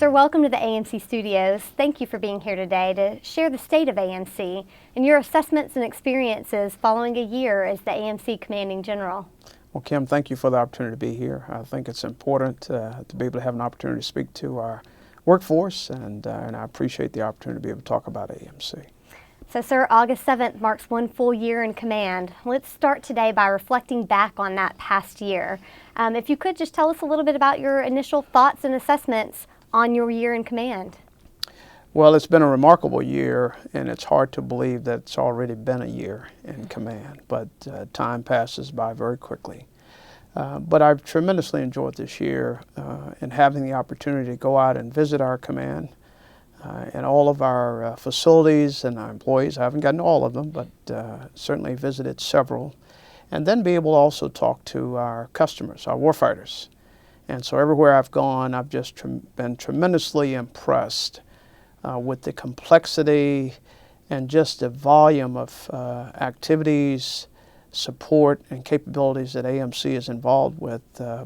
Sir, welcome to the AMC studios. Thank you for being here today to share the state of AMC and your assessments and experiences following a year as the AMC Commanding General. Well, Kim, thank you for the opportunity to be here. I think it's important to be able to have an opportunity to speak to our workforce, and I appreciate the opportunity to be able to talk about AMC. So, sir, August 7th marks one full year in command. Let's start today by reflecting back on that past year. If you could just tell us a little bit about your initial thoughts and assessments on your year in command. Well, it's been a remarkable year, and it's hard to believe that it's already been a year in command, but time passes by very quickly. But I've tremendously enjoyed this year and having the opportunity to go out and visit our command and all of our facilities and our employees. I haven't gotten to all of them, but certainly visited several. And then be able to also talk to our customers, our warfighters. And so everywhere I've gone, I've just been tremendously impressed with the complexity and just the volume of activities, support, and capabilities that AMC is involved with,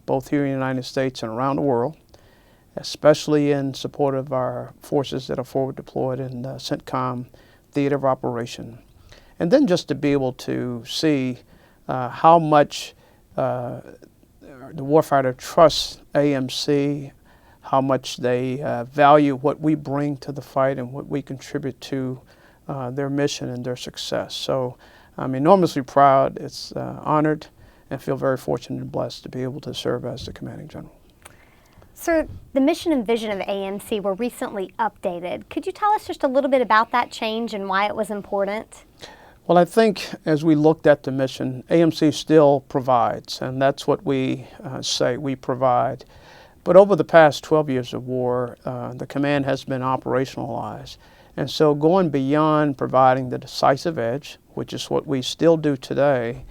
both here in the United States and around the world, especially in support of our forces that are forward deployed in the CENTCOM theater of operation. And then just to be able to see how much the warfighter trusts AMC, how much they value what we bring to the fight and what we contribute to their mission and their success. So I'm enormously proud, it's honored, and feel very fortunate and blessed to be able to serve as the Commanding General. Sir, the mission and vision of AMC were recently updated. Could you tell us just a little bit about that change and why it was important? Well, I think as we looked at the mission, AMC still provides, and that's what we say, we provide. But over the past 12 years of war, the command has been operationalized. And so going beyond providing the decisive edge, which is what we still do today,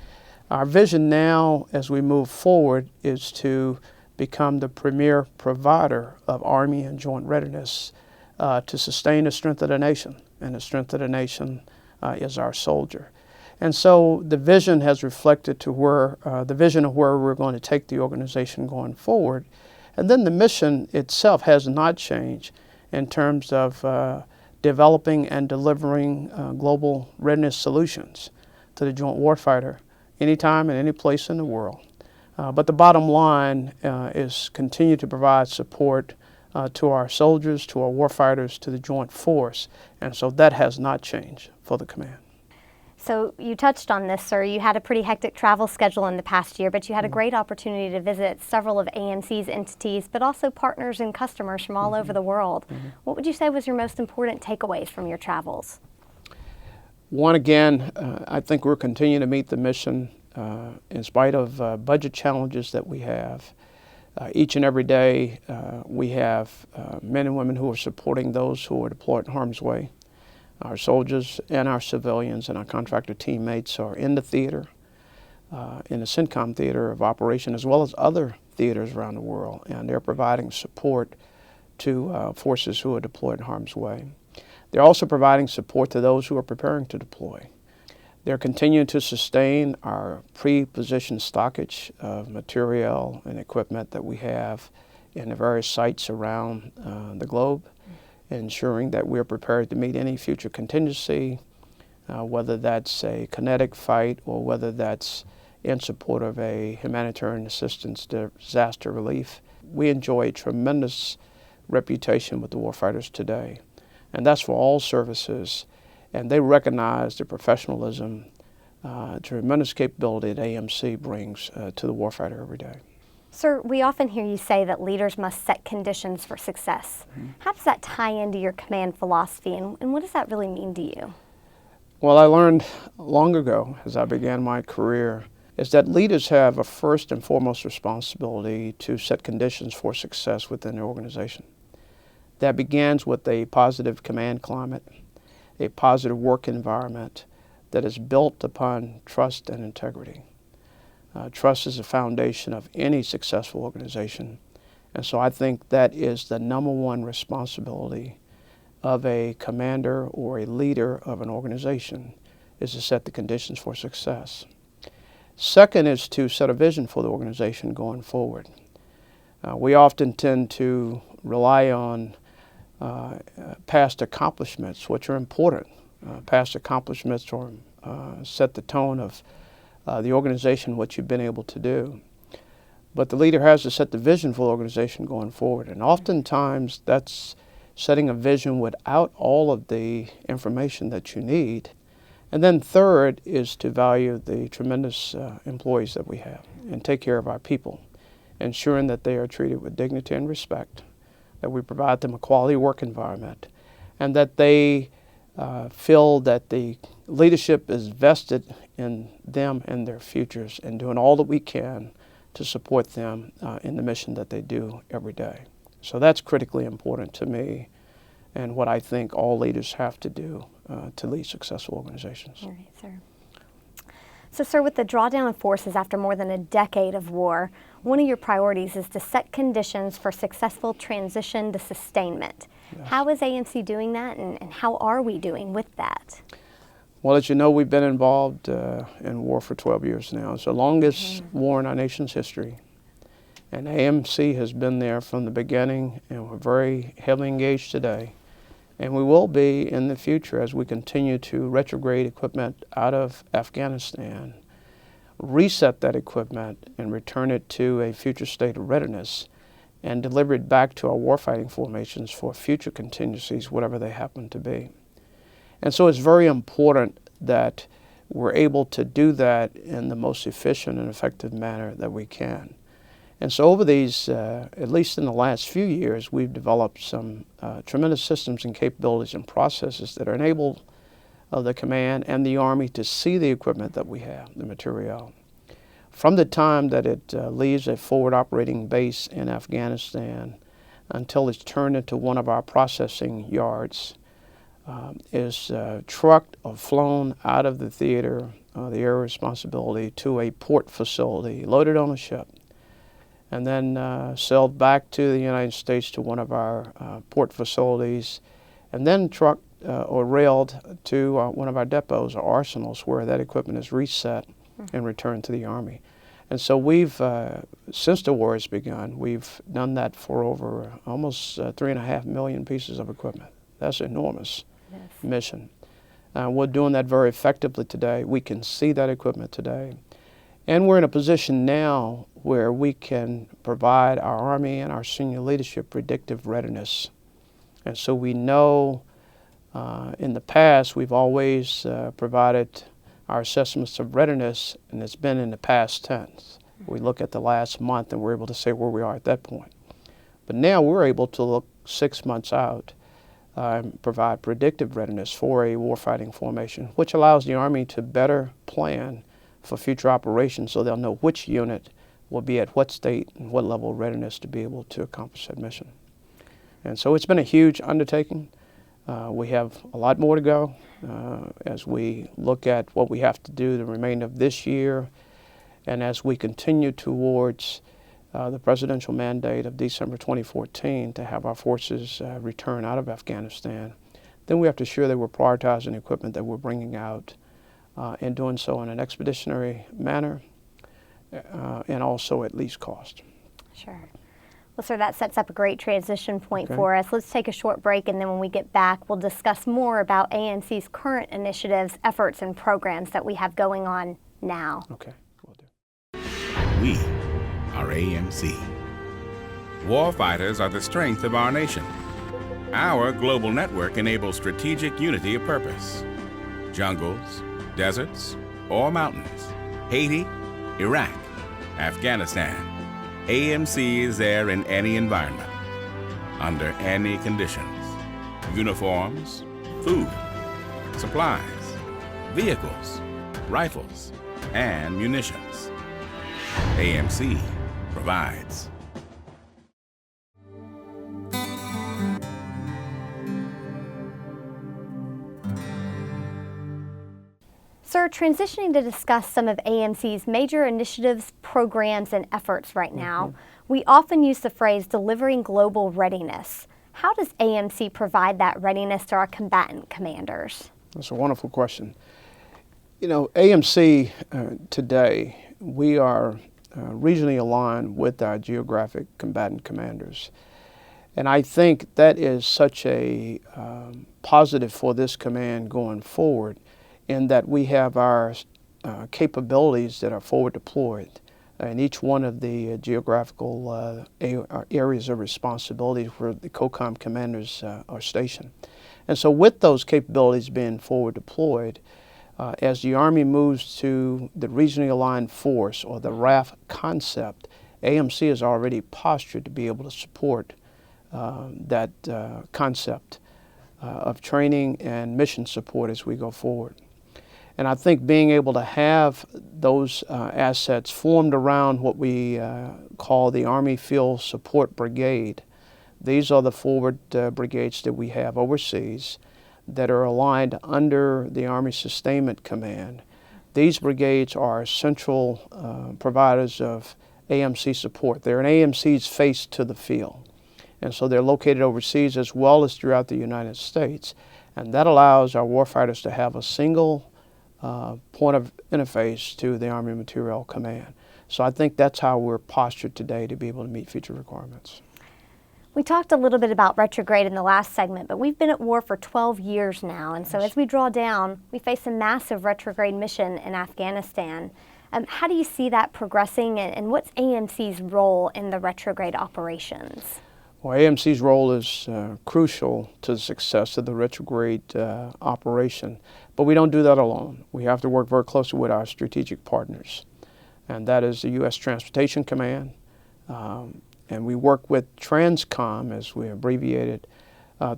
our vision now as we move forward is to become the premier provider of Army and Joint Readiness to sustain the strength of the nation. And the strength of the nation is our soldier. And so the vision has reflected to where, the vision of where we're going to take the organization going forward. And then the mission itself has not changed in terms of developing and delivering global readiness solutions to the joint warfighter anytime and any place in the world. But the bottom line is continue to provide support to our soldiers, to our warfighters, to the joint force. And so that has not changed for the command. So you touched on this, sir. You had a pretty hectic travel schedule in the past year, but you had a great opportunity to visit several of AMC's entities, but also partners and customers from all over the world. What would you say was your most important takeaways from your travels? One, again, I think we're continuing to meet the mission in spite of budget challenges that we have. Each and every day we have men and women who are supporting those who are deployed in harm's way. Our soldiers and our civilians and our contractor teammates are in the theater, in the CENTCOM theater of operation, as well as other theaters around the world, and they're providing support to forces who are deployed in harm's way. They're also providing support to those who are preparing to deploy. They're continuing to sustain our pre-positioned stockage of materiel and equipment that we have in the various sites around the globe, ensuring that we're prepared to meet any future contingency, whether that's a kinetic fight or whether that's in support of a humanitarian assistance disaster relief. We enjoy a tremendous reputation with the warfighters today, and that's for all services. And they recognize the professionalism, tremendous capability that AMC brings to the warfighter every day. Sir, we often hear you say that leaders must set conditions for success. How does that tie into your command philosophy, and what does that really mean to you? Well, I learned long ago, as I began my career, is that leaders have a first and foremost responsibility to set conditions for success within their organization. That begins with a positive command climate, a positive work environment that is built upon trust and integrity. Trust is the foundation of any successful organization, and so I think that is the number one responsibility of a commander or a leader of an organization, is to set the conditions for success. Second is to set a vision for the organization going forward. We often tend to rely on past accomplishments, which are important. Past accomplishments or set the tone of the organization, what you've been able to do. But the leader has to set the vision for the organization going forward. And oftentimes that's setting a vision without all of the information that you need. And then third is to value the tremendous employees that we have and take care of our people, ensuring that they are treated with dignity and respect, that we provide them a quality work environment, and that they feel that the leadership is vested in them and their futures and doing all that we can to support them in the mission that they do every day. So that's critically important to me and what I think all leaders have to do to lead successful organizations. All right, sir. So, sir, with the drawdown of forces after more than a decade of war, one of your priorities is to set conditions for successful transition to sustainment. Yes. How is AMC doing that, and how are we doing with that? Well, as you know, we've been involved in war for 12 years now. It's the longest war in our nation's history. And AMC has been there from the beginning, and we're very heavily engaged today. And we will be in the future as we continue to retrograde equipment out of Afghanistan, reset that equipment and return it to a future state of readiness and deliver it back to our warfighting formations for future contingencies, whatever they happen to be. And so it's very important that we're able to do that in the most efficient and effective manner that we can. And so over these, at least in the last few years, we've developed some tremendous systems and capabilities and processes that enable the command and the Army to see the equipment that we have, the materiel. From the time that it leaves a forward operating base in Afghanistan until it's turned into one of our processing yards, is trucked or flown out of the theater, the area of responsibility, to a port facility, loaded on a ship, and then sailed back to the United States to one of our port facilities, and then trucked or railed to one of our depots or arsenals where that equipment is reset and returned to the Army. And so we've, since the war has begun, we've done that for over almost 3.5 million pieces of equipment. That's enormous. Yes. Mission. We're doing that very effectively today. We can see that equipment today. And we're in a position now where we can provide our Army and our senior leadership predictive readiness. And so we know in the past we've always provided our assessments of readiness, and it's been in the past tense. We look at the last month and we're able to say where we are at that point. But now we're able to look 6 months out and provide predictive readiness for a warfighting formation, which allows the Army to better plan for future operations so they'll know which unit will be at what state and what level of readiness to be able to accomplish that mission. And so it's been a huge undertaking. We have a lot more to go as we look at what we have to do the remainder of this year, and as we continue towards the presidential mandate of December 2014 to have our forces return out of Afghanistan. Then we have to ensure that we're prioritizing equipment that we're bringing out and doing so in an expeditionary manner and also at least cost. Sure. Well, sir, that sets up a great transition point for us. Let's take a short break, and then when we get back, we'll discuss more about AMC's current initiatives, efforts, and programs that we have going on now. Okay, will do. We are AMC. Warfighters are the strength of our nation. Our global network enables strategic unity of purpose. Jungles, deserts, or mountains, Haiti, Iraq, Afghanistan. AMC is there in any environment, under any conditions. Uniforms, food, supplies, vehicles, rifles, and munitions. AMC provides. Sir, transitioning to discuss some of AMC's major initiatives, programs, and efforts right now, we often use the phrase delivering global readiness. How does AMC provide that readiness to our combatant commanders? That's a wonderful question. You know, AMC today, we are regionally aligned with our geographic combatant commanders. And I think that is such a positive for this command going forward, in that we have our capabilities that are forward deployed in each one of the geographical areas of responsibility where the COCOM commanders are stationed. And so with those capabilities being forward deployed, as the Army moves to the regionally aligned force, or the RAF concept, AMC is already postured to be able to support that concept of training and mission support as we go forward. And I think being able to have those assets formed around what we call the Army Field Support Brigade. These are the forward brigades that we have overseas that are aligned under the Army Sustainment Command. These brigades are central providers of AMC support. They're an AMC's face to the field. And so they're located overseas as well as throughout the United States. And that allows our warfighters to have a single point of interface to the Army Materiel Command. So I think that's how we're postured today to be able to meet future requirements. We talked a little bit about retrograde in the last segment, but we've been at war for 12 years now, and so as we draw down, we face a massive retrograde mission in Afghanistan. How do you see that progressing, and what's AMC's role in the retrograde operations? Well, AMC's role is crucial to the success of the retrograde operation, but we don't do that alone. We have to work very closely with our strategic partners, and that is the U.S. Transportation Command, and we work with TRANSCOM, as we abbreviate it,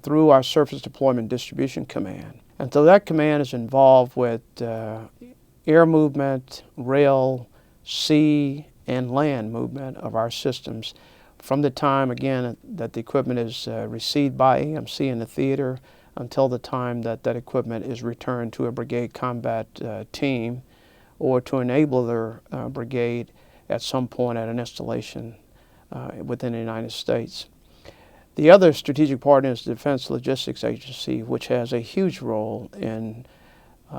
through our Surface Deployment Distribution Command. And so that command is involved with air movement, rail, sea, and land movement of our systems from the time, again, that the equipment is received by AMC in the theater until the time that that equipment is returned to a brigade combat team or to an enabler brigade at some point at an installation within the United States. The other strategic partner is the Defense Logistics Agency, which has a huge role in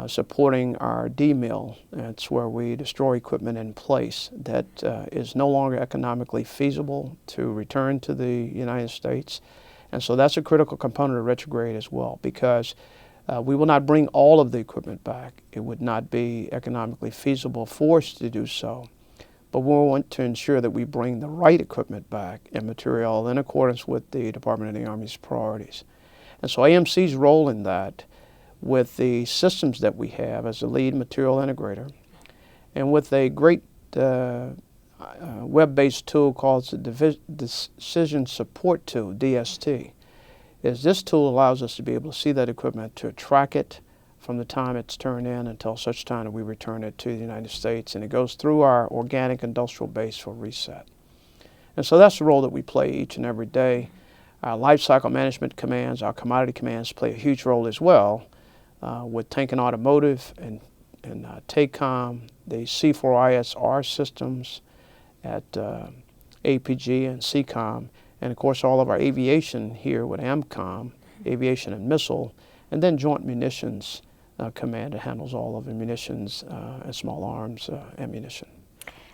supporting our DMIL. It's where we destroy equipment in place that is no longer economically feasible to return to the United States. And so that's a critical component of retrograde as well, because we will not bring all of the equipment back. It would not be economically feasible for us to do so. But we want to ensure that we bring the right equipment back and material in accordance with the Department of the Army's priorities. And so AMC's role in that, with the systems that we have as a lead material integrator, and with a great web-based tool called the Decision Support Tool, DST, is this tool allows us to be able to see that equipment, to track it from the time it's turned in until such time that we return it to the United States, and it goes through our organic industrial base for reset. And so that's the role that we play each and every day. Our life cycle management commands, our commodity commands play a huge role as well, with Tank and Automotive and TACOM, the C4ISR systems at APG and CCOM, and of course all of our aviation here with AMCOM, Aviation and Missile, and then Joint Munitions Command that handles all of the munitions and small arms ammunition.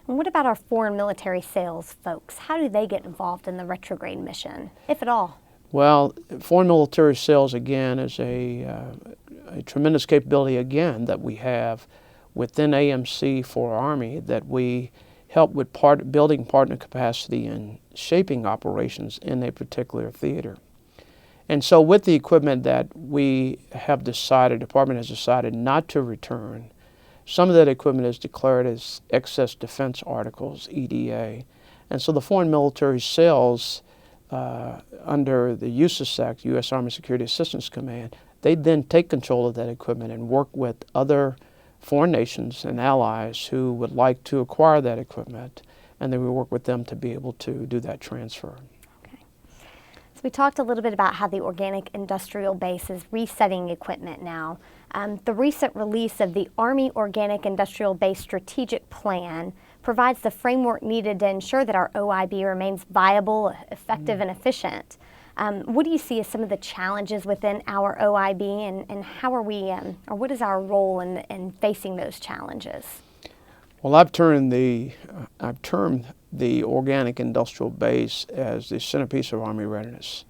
And what about our foreign military sales folks? How do they get involved in the retrograde mission, if at all? Well, foreign military sales, again, is a tremendous capability, again, that we have within AMC for Army, that we help with building partner capacity and shaping operations in a particular theater. And so with the equipment that we have decided, the Department has decided not to return, some of that equipment is declared as excess defense articles, EDA. And so the foreign military sales under the USAS Act, U.S. Army Security Assistance Command, they then take control of that equipment and work with other foreign nations and allies who would like to acquire that equipment, and then we work with them to be able to do that transfer. We talked a little bit about how the organic industrial base is resetting equipment now. The recent release of the Army Organic Industrial Base Strategic Plan provides the framework needed to ensure that our OIB remains viable, effective, and efficient. What do you see as some of the challenges within our OIB, and how are we, or what is our role in facing those challenges? Well, I've termed the organic industrial base as the centerpiece of Army readiness.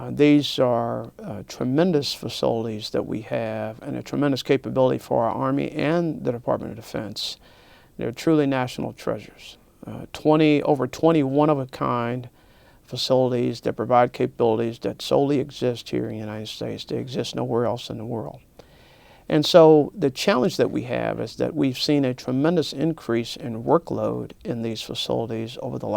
These are tremendous facilities that we have and a tremendous capability for our Army and the Department of Defense. They're truly national treasures. Over 20 one-of-a-kind facilities that provide capabilities that solely exist here in the United States. They exist nowhere else in the world. And so the challenge that we have is that we've seen a tremendous increase in workload in these facilities over the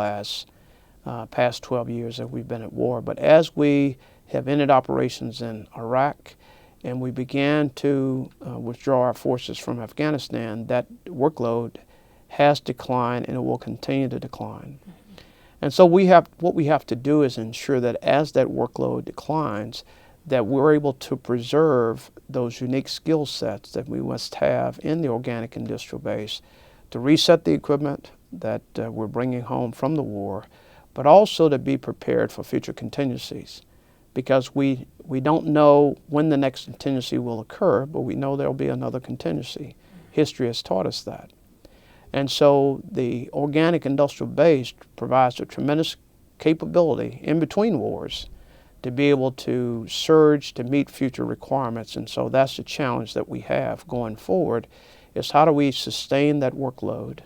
past 12 years that we've been at war. But as we have ended operations in Iraq and we began to withdraw our forces from Afghanistan, that workload has declined and it will continue to decline. And so what we have to do is ensure that as that workload declines, that we're able to preserve those unique skill sets that we must have in the organic industrial base to reset the equipment that we're bringing home from the war, but also to be prepared for future contingencies. Because we don't know when the next contingency will occur, but we know there'll be another contingency. History has taught us that. And so the organic industrial base provides a tremendous capability in between wars to be able to surge to meet future requirements. And so that's the challenge that we have going forward, is how do we sustain that workload,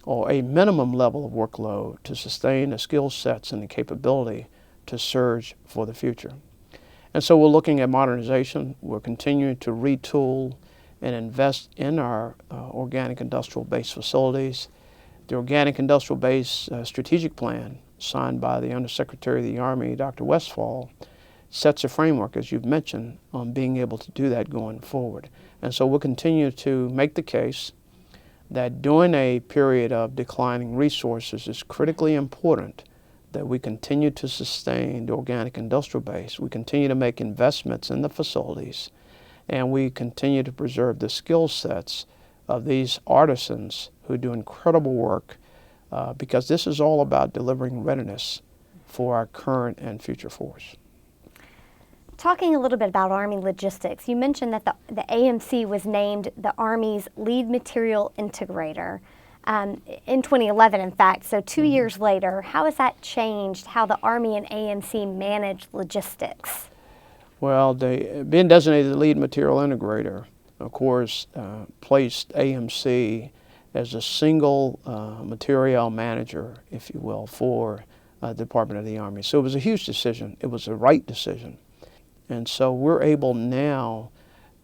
or a minimum level of workload to sustain the skill sets and the capability to surge for the future. And so we're looking at modernization. We're continuing to retool and invest in our organic industrial base facilities. The Organic Industrial Base Strategic Plan, signed by the Undersecretary of the Army, Dr. Westphal, sets a framework, as you've mentioned, on being able to do that going forward. And so we'll continue to make the case that during a period of declining resources, it's critically important that we continue to sustain the organic industrial base. We continue to make investments in the facilities, and we continue to preserve the skill sets of these artisans who do incredible work, because this is all about delivering readiness for our current and future force. Talking a little bit about Army Logistics, you mentioned that the AMC was named the Army's lead material integrator in 2011, in fact. So 2 years later, how has that changed how the Army and AMC manage logistics? Well, being designated the lead material integrator, of course, placed AMC as a single materiel manager, if you will, for the Department of the Army. So it was a huge decision. It was the right decision. And so we're able now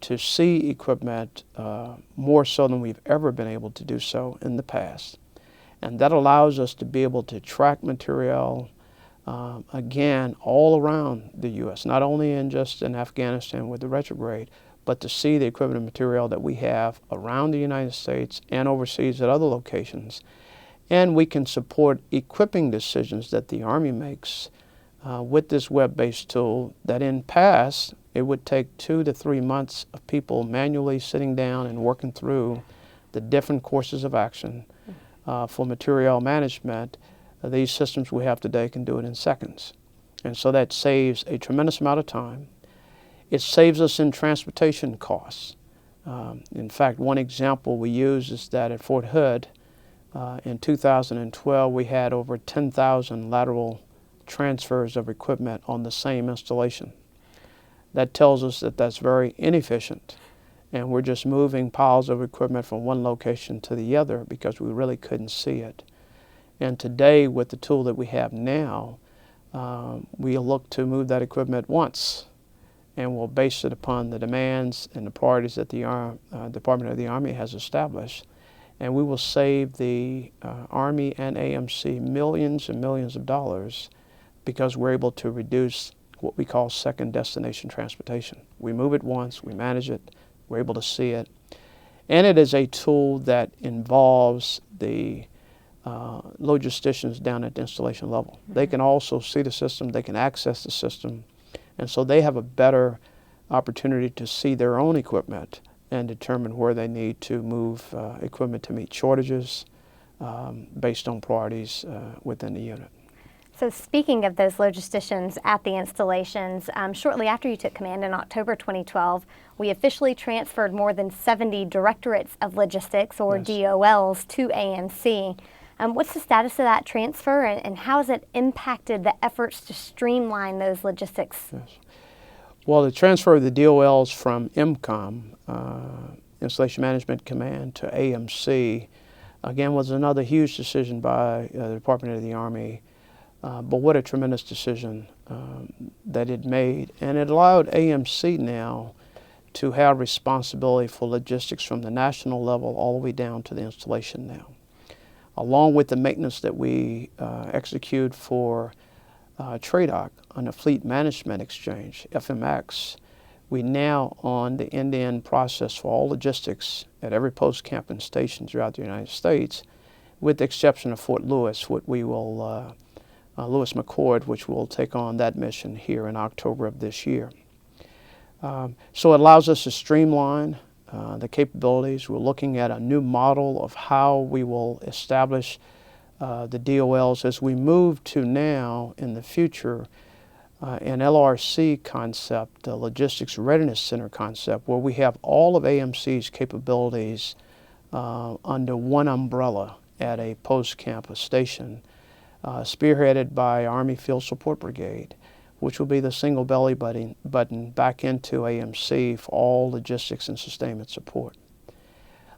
to see equipment more so than we've ever been able to do so in the past. And that allows us to be able to track material, again, all around the U.S., not only in Afghanistan with the Retrograde, but to see the equipment and material that we have around the United States and overseas at other locations. And we can support equipping decisions that the Army makes with this web-based tool that in past, it would take 2 to 3 months of people manually sitting down and working through the different courses of action for material management. These systems we have today can do it in seconds. And so that saves a tremendous amount of time. It saves us in transportation costs. In fact, one example we use is that at Fort Hood in 2012, we had over 10,000 lateral transfers of equipment on the same installation. That tells us that that's very inefficient, and we're just moving piles of equipment from one location to the other because we really couldn't see it. And today, with the tool that we have now, we look to move that equipment once, and we'll base it upon the demands and the priorities that the Department of the Army has established. And we will save the Army and AMC millions and millions of dollars because we're able to reduce what we call second destination transportation. We move it once, we manage it, we're able to see it. And it is a tool that involves the logisticians down at the installation level. They can also see the system, they can access the system, and so they have a better opportunity to see their own equipment and determine where they need to move equipment to meet shortages based on priorities within the unit. So speaking of those logisticians at the installations, shortly after you took command in October 2012, we officially transferred more than 70 directorates of logistics, or Yes. DOLs, to AMC. What's the status of that transfer, and how has it impacted the efforts to streamline those logistics? Yes. Well, the transfer of the DOLs from IMCOM, Installation Management Command, to AMC, again, was another huge decision by the Department of the Army. But what a tremendous decision that it made. And it allowed AMC now to have responsibility for logistics from the national level all the way down to the installation now. Along with the maintenance that we execute for TRADOC on the Fleet Management Exchange, FMX, we now on the end-to-end process for all logistics at every post camp and station throughout the United States, with the exception of Fort Lewis, what we will Lewis McChord, which will take on that mission here in October of this year. So it allows us to streamline the capabilities. We're looking at a new model of how we will establish the DOLs as we move to now in the future an LRC concept, the Logistics Readiness Center concept, where we have all of AMC's capabilities under one umbrella at a post-campus station, spearheaded by Army Field Support Brigade, which will be the single belly button back into AMC for all logistics and sustainment support.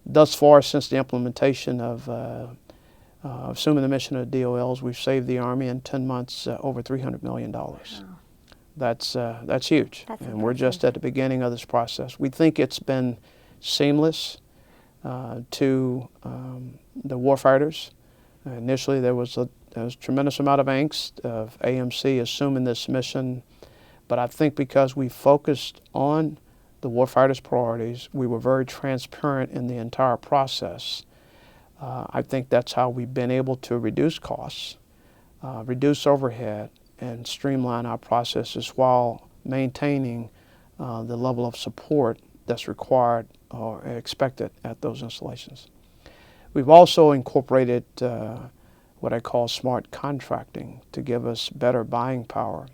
Thus far, since the implementation of assuming the mission of DOLs, we've saved the Army in 10 months over $300 million. Wow. That's huge. That's and we're just at the beginning of this process. We think it's been seamless to the warfighters. Initially, there was a tremendous amount of angst of AMC assuming this mission, but I think because we focused on the warfighters' priorities, we were very transparent in the entire process. I think that's how we've been able to reduce costs, reduce overhead, and streamline our processes while maintaining the level of support that's required or expected at those installations. We've also incorporated what I call smart contracting to give us better buying power.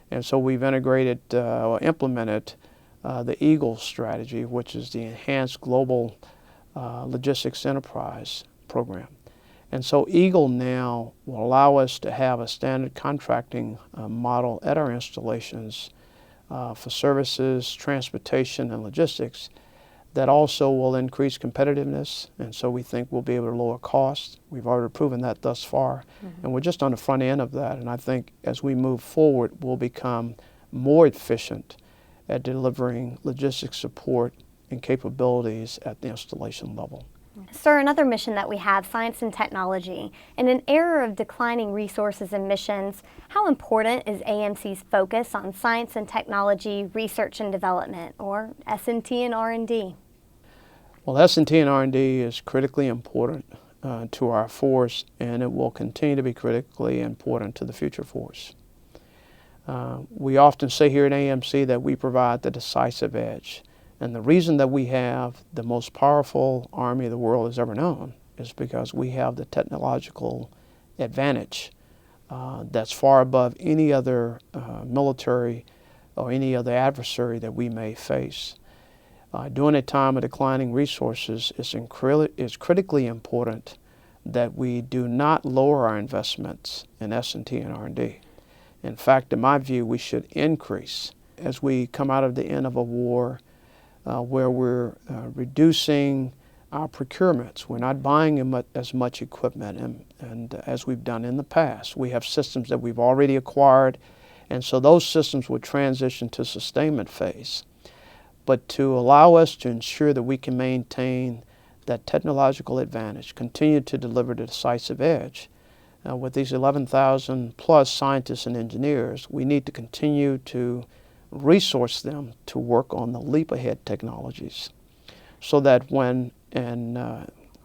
And so we've integrated or implemented the EAGLE strategy, which is the Enhanced Global Logistics Enterprise program. And so EAGLE now will allow us to have a standard contracting model at our installations for services, transportation, and logistics that also will increase competitiveness, and so we think we'll be able to lower costs. We've already proven that thus far, and we're just on the front end of that, and I think as we move forward, we'll become more efficient at delivering logistics support and capabilities at the installation level. Sir, another mission that we have, science and technology. In an era of declining resources and missions, how important is AMC's focus on science and technology, research and development, or S&T and R&D? Well, S&T and R&D is critically important to our force, and it will continue to be critically important to the future force. We often say here at AMC that we provide the decisive edge. And the reason that we have the most powerful Army the world has ever known is because we have the technological advantage that's far above any other military or any other adversary that we may face. During a time of declining resources, it's critically important that we do not lower our investments in S&T and R&D. In fact, in my view, we should increase as we come out of the end of a war where we're reducing our procurements. We're not buying as much equipment and as we've done in the past. We have systems that we've already acquired, and so those systems will transition to sustainment phase. But to allow us to ensure that we can maintain that technological advantage, continue to deliver the decisive edge, with these 11,000 plus scientists and engineers, we need to continue to resource them to work on the leap ahead technologies so that when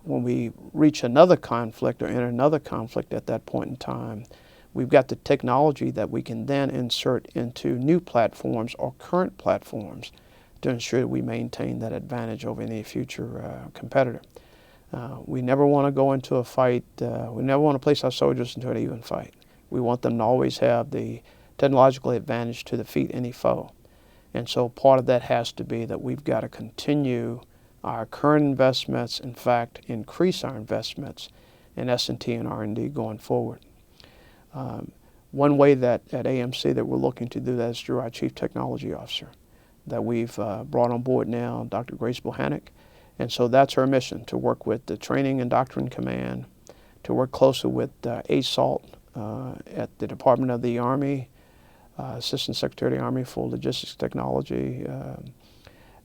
we reach another conflict or enter another conflict at that point in time, we've got the technology that we can then insert into new platforms or current platforms to ensure that we maintain that advantage over any future competitor. We never want to go into a fight, we never want to place our soldiers into an even fight. We want them to always have the technological advantage to defeat any foe. And so part of that has to be that we've got to continue our current investments, in fact, increase our investments in S&T and R&D going forward. One way that at AMC that we're looking to do that is through our Chief Technology Officer that we've brought on board now, Dr. Grace Bohannock. And so that's her mission, to work with the Training and Doctrine Command, to work closely with ASALT at the Department of the Army, Assistant Secretary of the Army for Logistics Technology.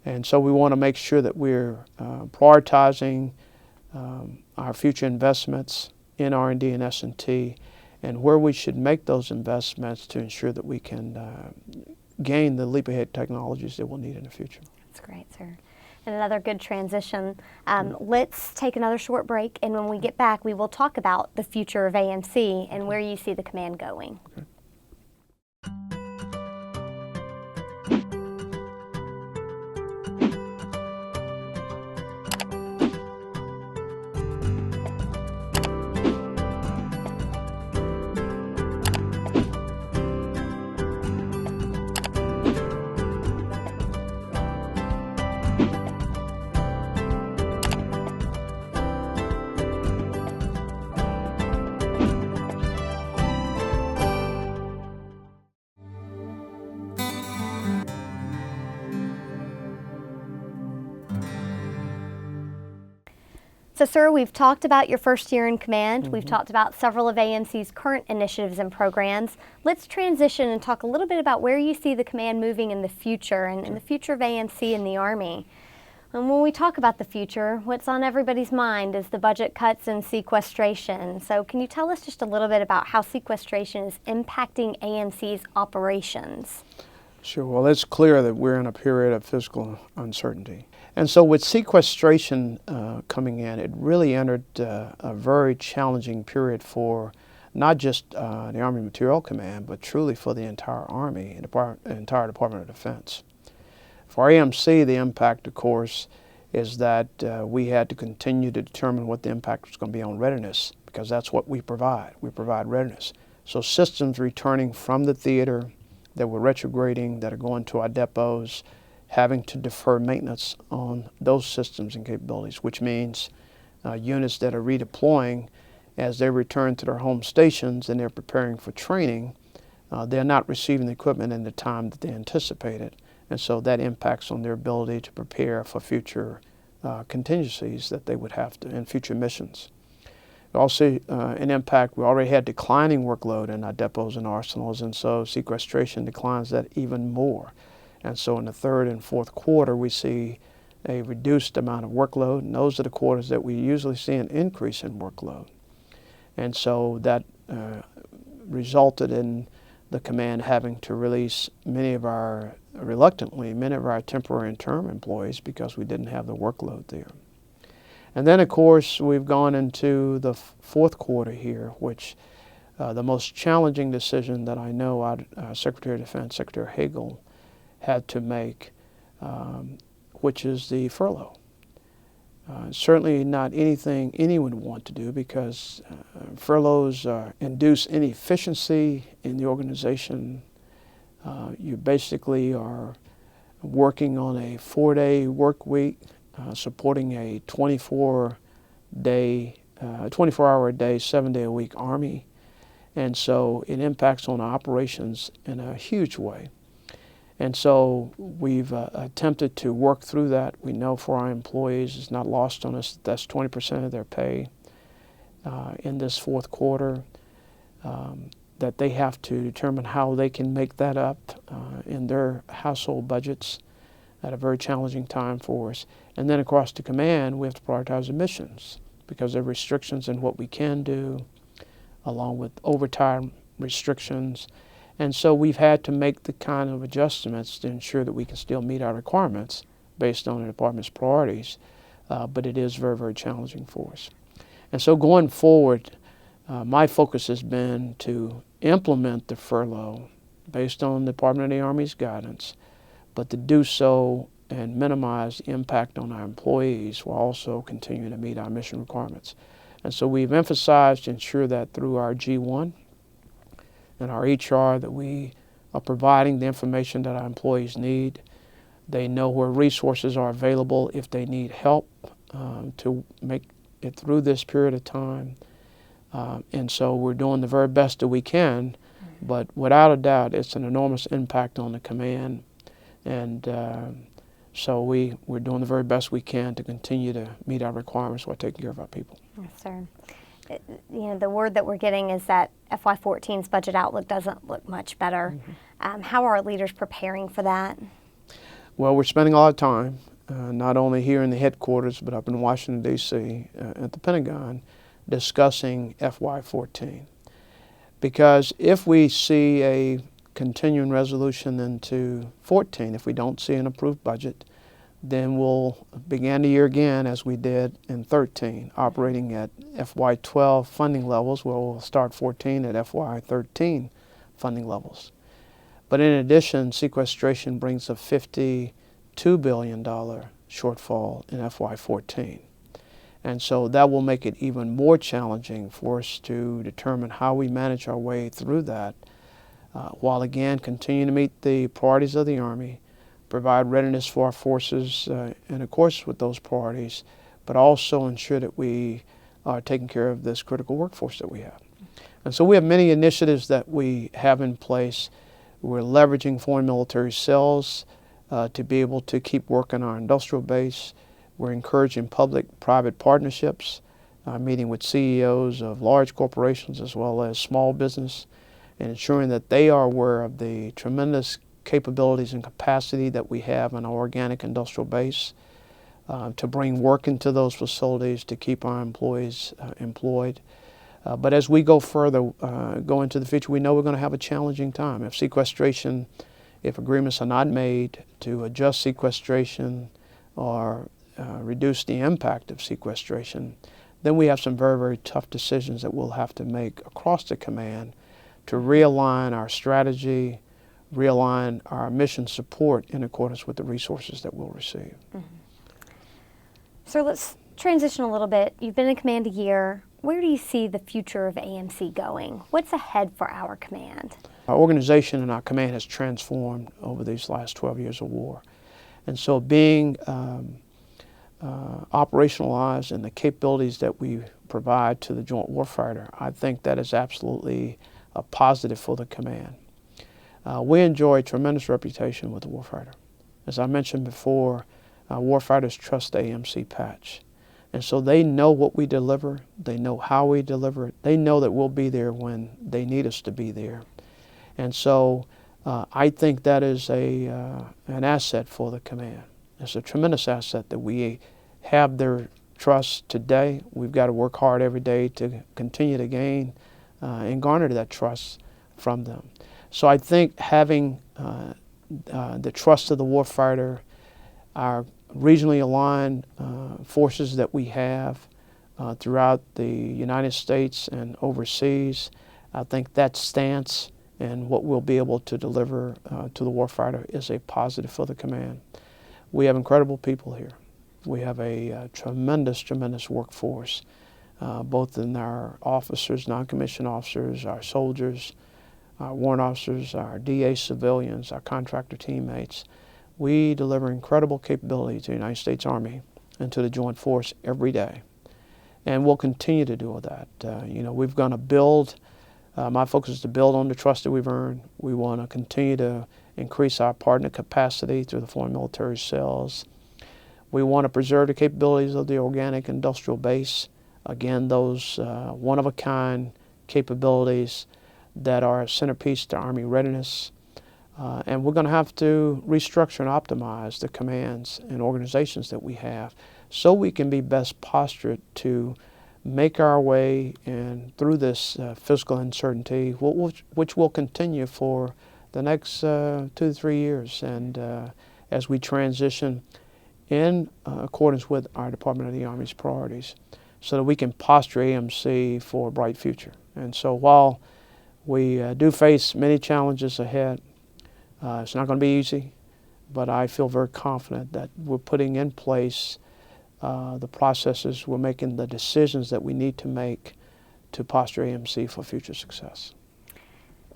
And so we want to make sure that we're prioritizing our future investments in R&D and S&T, and where we should make those investments to ensure that we can gain the leap ahead technologies that we'll need in the future. That's great, sir. And another good transition. Let's take another short break, and when we get back, we will talk about the future of AMC and where you see the command going. Okay. So, sir, we've talked about your first year in command. We've talked about several of AMC's current initiatives and programs. Let's transition and talk a little bit about where you see the command moving in the future and the future of AMC and the Army. And when we talk about the future, what's on everybody's mind is the budget cuts and sequestration. So can you tell us just a little bit about how sequestration is impacting AMC's operations? Sure. Well, it's clear that we're in a period of fiscal uncertainty. And so with sequestration coming in, it really entered a very challenging period for not just the Army Materiel Command, but truly for the entire Army and entire Department of Defense. For AMC, the impact, of course, is that we had to continue to determine what the impact was going to be on readiness, because that's what we provide. We provide readiness. So systems returning from the theater that were retrograding, that are going to our depots, having to defer maintenance on those systems and capabilities, which means units that are redeploying as they return to their home stations and they're preparing for training, they're not receiving the equipment in the time that they anticipated. And so that impacts on their ability to prepare for future contingencies that they would have to, and future missions. Also an impact, we already had declining workload in our depots and arsenals, and so sequestration declines that even more. And so in the third and fourth quarter, we see a reduced amount of workload, and those are the quarters that we usually see an increase in workload. And so that resulted in the command having to release reluctantly, many of our temporary and term employees because we didn't have the workload there. And then, of course, we've gone into the fourth quarter here, which the most challenging decision that I know our Secretary of Defense, Secretary Hagel, had to make, which is the furlough. Certainly not anything anyone would want to do, because furloughs induce inefficiency in the organization. You basically are working on a 4-day work week, supporting a 24-hour a day, 7-day-a-week Army. And so it impacts on operations in a huge way. And so we've attempted to work through that. We know for our employees, it's not lost on us, that's 20% of their pay in this fourth quarter, that they have to determine how they can make that up in their household budgets at a very challenging time for us. And then across the command, we have to prioritize emissions because there are restrictions in what we can do, along with overtime restrictions. And so we've had to make the kind of adjustments to ensure that we can still meet our requirements based on the department's priorities, but it is very, very challenging for us. And so going forward, my focus has been to implement the furlough based on the Department of the Army's guidance, but to do so and minimize the impact on our employees while also continuing to meet our mission requirements. And so we've emphasized to ensure that through our G1 and our HR that we are providing the information that our employees need. They know where resources are available if they need help to make it through this period of time. And so we're doing the very best that we can, but without a doubt, it's an enormous impact on the command. And so we're doing the very best we can to continue to meet our requirements while taking care of our people. Yes, sir. You know, the word that we're getting is that FY14's budget outlook doesn't look much better. How are our leaders preparing for that? Well, we're spending a lot of time, not only here in the headquarters, but up in Washington, D.C., at the Pentagon, discussing FY14. Because if we see a continuing resolution into 14, if we don't see an approved budget, then we'll begin the year again as we did in 13, operating at FY12 funding levels, where we'll start 14 at FY13 funding levels. But in addition, sequestration brings a $52 billion shortfall in FY14. And so that will make it even more challenging for us to determine how we manage our way through that, while again continuing to meet the priorities of the Army, provide readiness for our forces in accordance with those priorities, but also ensure that we are taking care of this critical workforce that we have. And so we have many initiatives that we have in place. We're leveraging foreign military sales to be able to keep working our industrial base. We're encouraging public-private partnerships, meeting with CEOs of large corporations as well as small business, and ensuring that they are aware of the tremendous capabilities and capacity that we have in our organic industrial base to bring work into those facilities to keep our employees employed. But as we go further, go into the future, we know we're going to have a challenging time. If agreements are not made to adjust sequestration or reduce the impact of sequestration, then we have some very, very tough decisions that we'll have to make across the command to realign our strategy, realign our mission support in accordance with the resources that we'll receive. So let's transition a little bit. You've been in command a year. Where do you see the future of AMC going? What's ahead for our command? Our organization and our command has transformed over these last 12 years of war. And so being operationalized and the capabilities that we provide to the joint warfighter, I think that is absolutely a positive for the command. We enjoy a tremendous reputation with the warfighter. As I mentioned before, warfighters trust the AMC patch. And so they know what we deliver, they know how we deliver it, they know that we'll be there when they need us to be there. And so I think that is an asset for the command. It's a tremendous asset that we have their trust today. We've got to work hard every day to continue to gain and garner that trust from them. So I think having the trust of the warfighter, our regionally aligned forces that we have throughout the United States and overseas, I think that stance and what we'll be able to deliver to the warfighter is a positive for the command. We have incredible people here. We have a tremendous, tremendous workforce, both in our officers, non-commissioned officers, our soldiers, our warrant officers, our DA civilians, our contractor teammates. We deliver incredible capability to the United States Army and to the Joint Force every day. And we'll continue to do that. We're going to build, my focus is to build on the trust that we've earned. We want to continue to increase our partner capacity through the foreign military sales. We want to preserve the capabilities of the organic industrial base. Again, those one-of-a-kind capabilities that are a centerpiece to Army readiness. And we're going to have to restructure and optimize the commands and organizations that we have so we can be best postured to make our way and through this fiscal uncertainty, which will continue for the next 2 to 3 years. And as we transition in accordance with our Department of the Army's priorities so that we can posture AMC for a bright future. And so while we do face many challenges ahead, it's not going to be easy, but I feel very confident that we're putting in place the processes, we're making the decisions that we need to make to posture AMC for future success.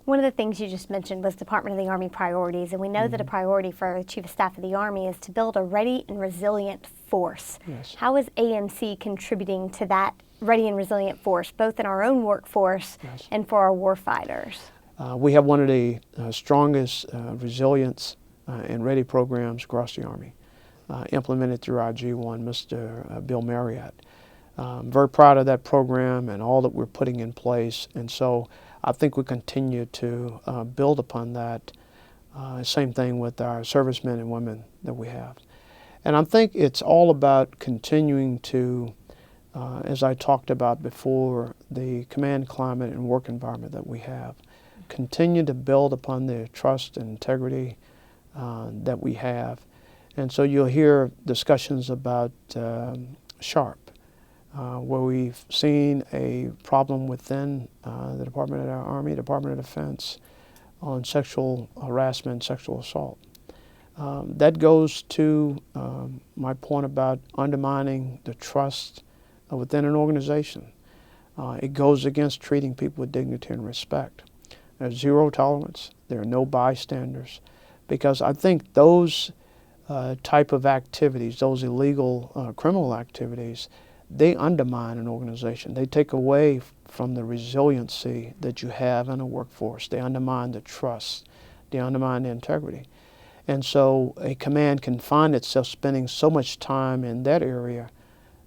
One of the things you just mentioned was Department of the Army priorities, and we know that a priority for the Chief of Staff of the Army is to build a ready and resilient force. Yes. How is AMC contributing to that ready and resilient force, both in our own workforce Yes. and for our warfighters? We have one of the strongest resilience and ready programs across the Army, implemented through our G1, Mr. Bill Marriott. I'm very proud of that program and all that we're putting in place, and so I think we continue to build upon that. Same thing with our servicemen and women that we have. And I think it's all about continuing to, as I talked about before, the command climate and work environment that we have. Continue to build upon the trust and integrity that we have. And so you'll hear discussions about SHARP, where we've seen a problem within the Department of the Army, Department of Defense, on sexual harassment, sexual assault. That goes to my point about undermining the trust within an organization. It goes against treating people with dignity and respect. There's zero tolerance. There are no bystanders, because I think those type of activities, those illegal criminal activities, they undermine an organization. They take away from the resiliency that you have in a workforce. They undermine the trust. They undermine the integrity. And so a command can find itself spending so much time in that area,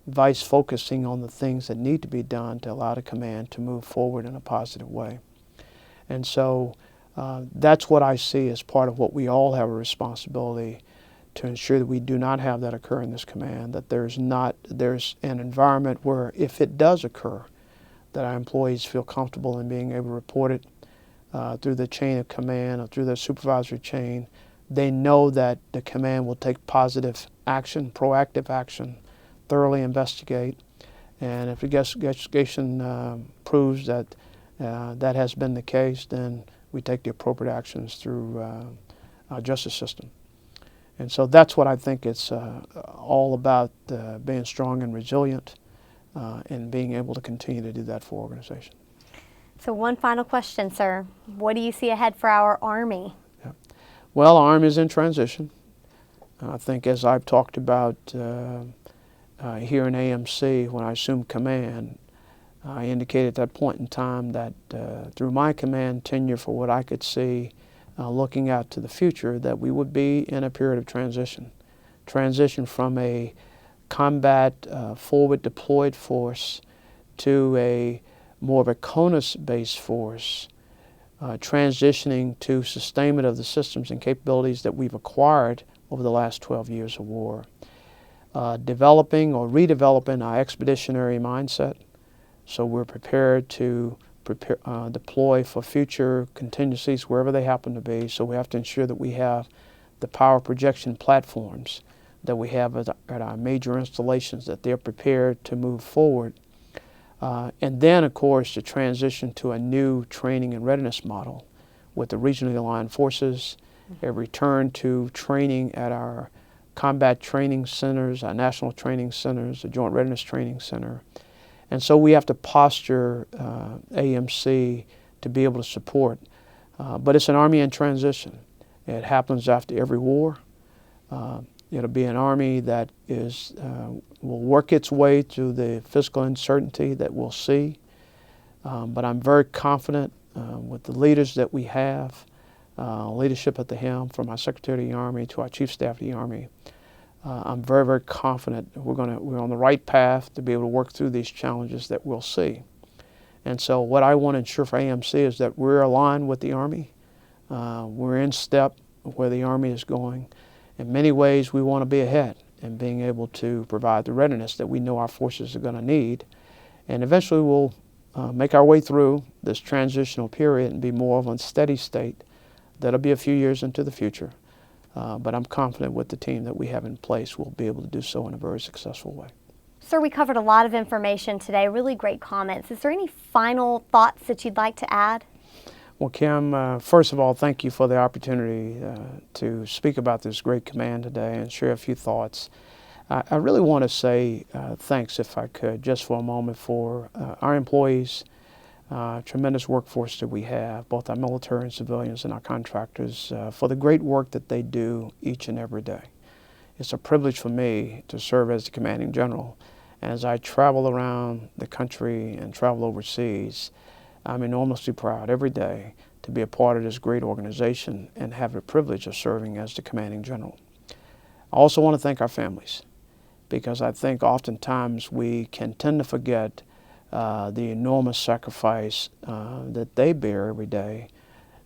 vice focusing on the things that need to be done to allow the command to move forward in a positive way. And so that's what I see as part of what we all have a responsibility to ensure that we do not have that occur in this command, that there's an environment where if it does occur, that our employees feel comfortable in being able to report it through the chain of command or through the supervisory chain. They know that the command will take positive action, proactive action, thoroughly investigate, and if the investigation proves that that has been the case, then we take the appropriate actions through our justice system. And so that's what I think it's all about, being strong and resilient and being able to continue to do that for organization. So one final question, sir. What do you see ahead for our Army? Yeah. Well, our Army is in transition. I think, as I've talked about here in AMC, when I assumed command, I indicated at that point in time that through my command tenure, for what I could see, looking out to the future, that we would be in a period of transition from a combat forward deployed force to a more of a CONUS-based force, transitioning to sustainment of the systems and capabilities that we've acquired over the last 12 years of war, developing or redeveloping our expeditionary mindset, so we're prepared to deploy for future contingencies wherever they happen to be. So we have to ensure that we have the power projection platforms that we have at our major installations, that they're prepared to move forward. And then, of course, to transition to a new training and readiness model with the regionally aligned forces, a return to training at our combat training centers, our national training centers, the Joint Readiness Training Center. And so we have to posture AMC to be able to support. But it's an Army in transition. It happens after every war. It'll be an Army that will work its way through the fiscal uncertainty that we'll see. But I'm very confident with the leaders that we have, leadership at the helm, from our Secretary of the Army to our Chief Staff of the Army. I'm very, very confident we're on the right path to be able to work through these challenges that we'll see. And so what I want to ensure for AMC is that we're aligned with the Army. We're in step with where the Army is going. In many ways, we want to be ahead in being able to provide the readiness that we know our forces are going to need. And eventually we'll make our way through this transitional period and be more of a steady state. That'll be a few years into the future. But I'm confident with the team that we have in place, we'll be able to do so in a very successful way. Sir, we covered a lot of information today, really great comments. Is there any final thoughts that you'd like to add? Well, Kim, first of all, thank you for the opportunity to speak about this great command today and share a few thoughts. I really want to say thanks, if I could, just for a moment, for our employees, tremendous workforce that we have, both our military and civilians and our contractors, for the great work that they do each and every day. It's a privilege for me to serve as the commanding general As I travel around the country and travel overseas, I'm enormously proud every day to be a part of this great organization and have the privilege of serving as the commanding general. I also want to thank our families, because I think oftentimes we can tend to forget the enormous sacrifice that they bear every day,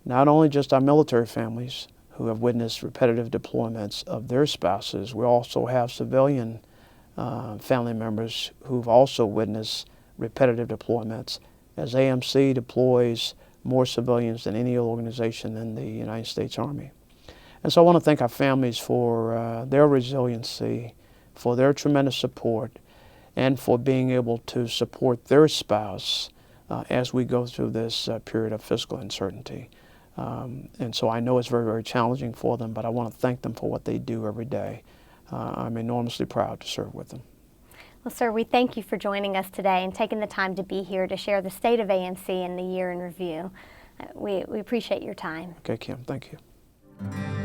not only just our military families who have witnessed repetitive deployments of their spouses. We also have civilian family members who've also witnessed repetitive deployments, as AMC deploys more civilians than any organization in the United States Army. And so I want to thank our families for their resiliency, for their tremendous support, and for being able to support their spouse as we go through this period of fiscal uncertainty. And so I know it's very, very challenging for them, but I want to thank them for what they do every day. I'm enormously proud to serve with them. Well, sir, we thank you for joining us today and taking the time to be here to share the state of AMC and the year in review. We appreciate your time. Okay, Kim, thank you.